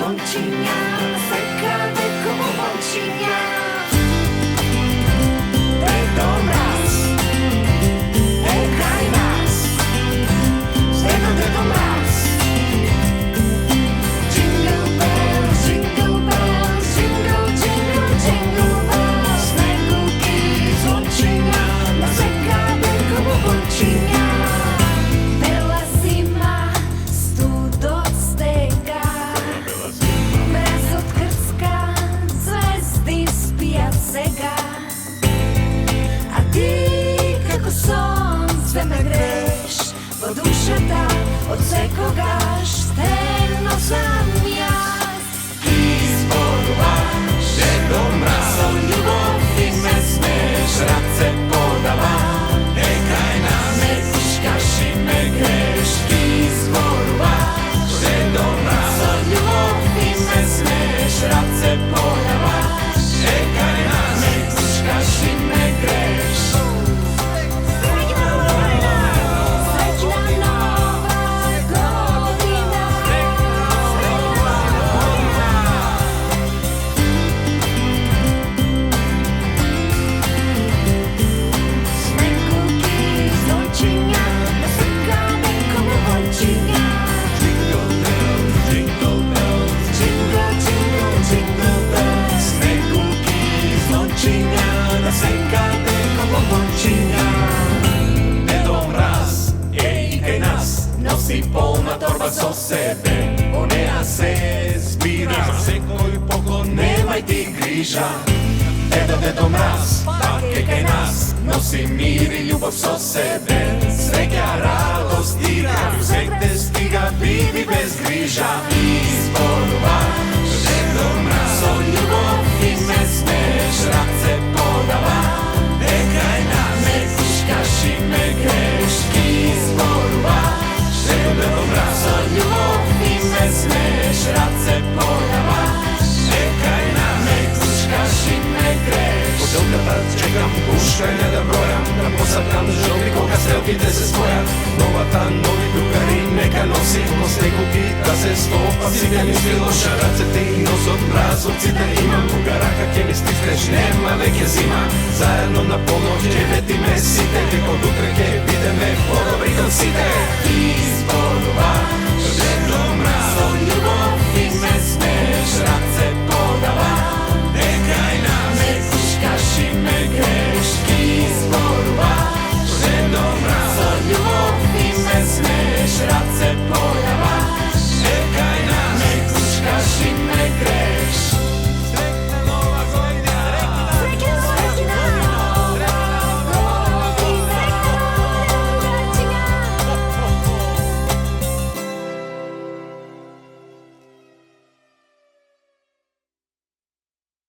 zvončinja, sekade como vončinja. Dedo mraz, nechaj nás, Dedo mraz. Jingle bells, jingle bells, jingle, jingle, jingle bells. Snegulky, zvončinja, sekade como vončinja. Me greš во душата од секогаш стено сам јас. Ти зборуваш Дедо мраз со љубов и ме смееш, раце подава, некај нас ме пушкаш и ме греш. Ти зборуваш Дедо мраз со љубов и ме смееш, раце подава, некај нас ме пушкаш и ме греш. Носи полна торба со себе, по неа се збира, секој поклон немај ти грижа. Дедо мраз, пак е кај нас, носи мир и љубов со себе, среќа, радост и кај секте стига, биди без грижа. Изборуваш Дедо мраз со љубов и ме смееш, раце подава, некај нас ме пушкаш и ме греш. Изборуваш Дедо мраз со љубов и ме смееш, раце подава, некај нас ме пушкаш и ме греш. Поделката чекам, пушкање да бројам, да посакам жоби кога стрелките се спојат. Новата нови другари нека носи, но снегулки да се стопа, сите ми свилоша рацете и носот мразовците имам. Кога рака ќе ми стиснеш, нема веќе зима, заедно на полноќ ќе ветиме сите, дека од утре ќе бидеме подобри кон сите. Изборуваш Дедо мраз со љубов и ме смееш, раце подава, некај нас ме пушкаш и ме греш. Изборуваш Дедо мраз со љубов и ме смееш, раце подава.